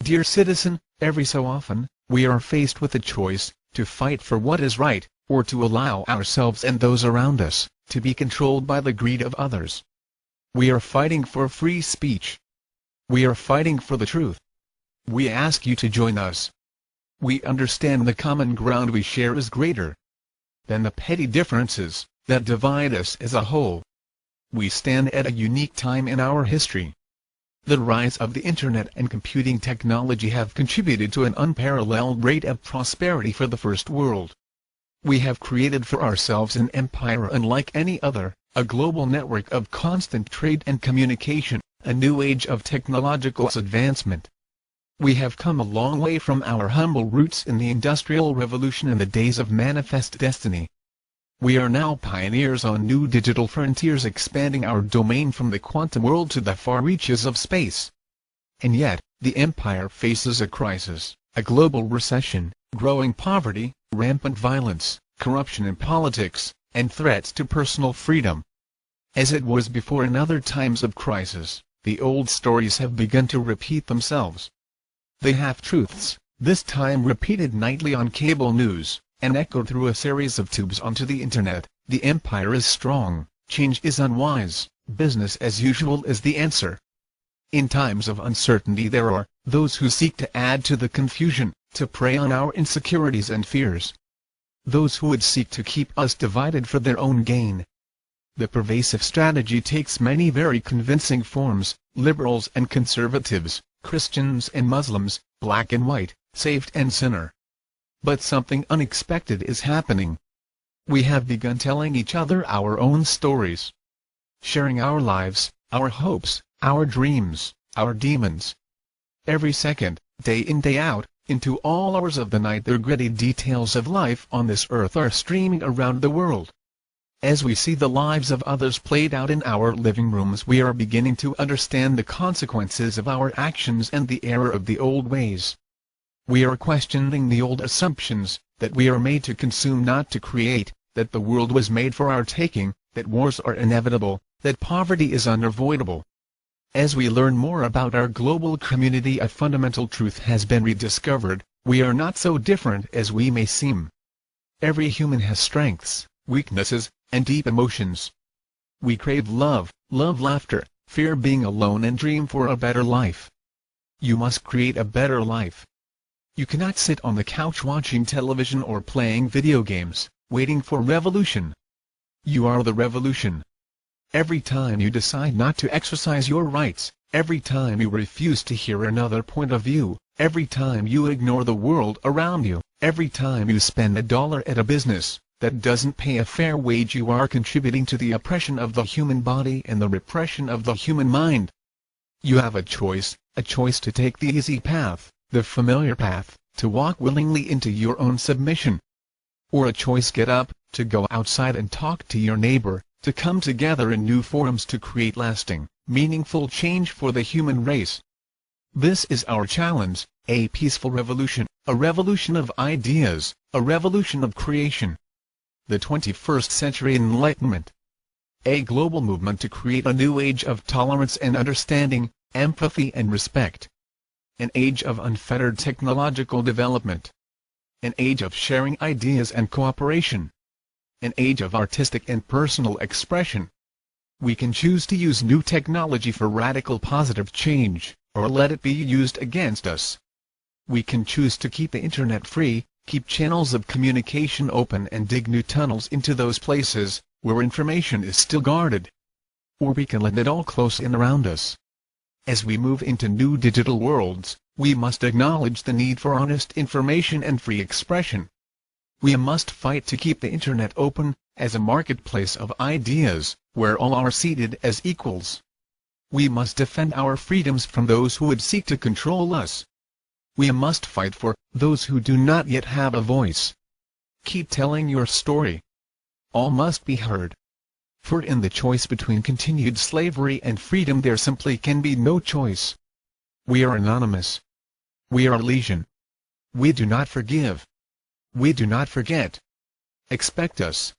dear citizen, every so often, we are faced with a choice, to fight for what is right, or to allow ourselves and those around us, to be controlled by the greed of others. We are fighting for free speech. We are fighting for the truth. We ask you to join us. We understand the common ground we share is greater than the petty differences that divide us as a whole. We stand at a unique time in our history. The rise of the Internet and computing technology have contributed to an unparalleled rate of prosperity for the first world. We have created for ourselves an empire unlike any other, a global network of constant trade and communication, a new age of technological advancement. We have come a long way from our humble roots in the Industrial Revolution and the days of manifest destiny. We are now pioneers on new digital frontiers, expanding our domain from the quantum world to the far reaches of space. And yet, the empire faces a crisis, a global recession, growing poverty, rampant violence, corruption in politics, and threats to personal freedom. As it was before in other times of crisis, the old stories have begun to repeat themselves. The half-truths, this time repeated nightly on cable news, and echoed through a series of tubes onto the Internet. The empire is strong, change is unwise, business as usual is the answer. In times of uncertainty there are those who seek to add to the confusion, to prey on our insecurities and fears. Those who would seek to keep us divided for their own gain. The pervasive strategy takes many very convincing forms: liberals and conservatives, Christians and Muslims, black and white, saved and sinner. But something unexpected is happening. We have begun telling each other our own stories, sharing our lives, our hopes, our dreams, our demons. Every second, day in day out, into all hours of the night, the gritty details of life on this earth are streaming around the world. As we see the lives of others played out in our living rooms, we are beginning to understand the consequences of our actions and the error of the old ways. We are questioning the old assumptions, that we are made to consume, not to create, that the world was made for our taking, that wars are inevitable, that poverty is unavoidable. As we learn more about our global community, a fundamental truth has been rediscovered: we are not so different as we may seem. Every human has strengths, weaknesses, and deep emotions. We crave love, laughter, fear being alone, and dream for a better life. You must create a better life. You cannot sit on the couch watching television or playing video games, waiting for revolution. You are the revolution. Every time you decide not to exercise your rights, every time you refuse to hear another point of view, every time you ignore the world around you, every time you spend $1 at a business that doesn't pay a fair wage, you are contributing to the oppression of the human body and the repression of the human mind. You have a choice to take the easy path, the familiar path, to walk willingly into your own submission. Or a choice: get up, to go outside and talk to your neighbor, to come together in new forums to create lasting, meaningful change for the human race. This is our challenge: a peaceful revolution, a revolution of ideas, a revolution of creation. The 21st century enlightenment. A global movement to create a new age of tolerance and understanding, empathy and respect. An age of unfettered technological development. An age of sharing ideas and cooperation. An age of artistic and personal expression. We can choose to use new technology for radical positive change, or let it be used against us. We can choose to keep the Internet free, keep channels of communication open, and dig new tunnels into those places where information is still guarded. Or we can let it all close in around us. As we move into new digital worlds, we must acknowledge the need for honest information and free expression. We must fight to keep the Internet open, as a marketplace of ideas, where all are seated as equals. We must defend our freedoms from those who would seek to control us. We must fight for those who do not yet have a voice. Keep telling your story. All must be heard. For in the choice between continued slavery and freedom there simply can be no choice. We are anonymous. We are legion. We do not forgive. We do not forget. Expect us.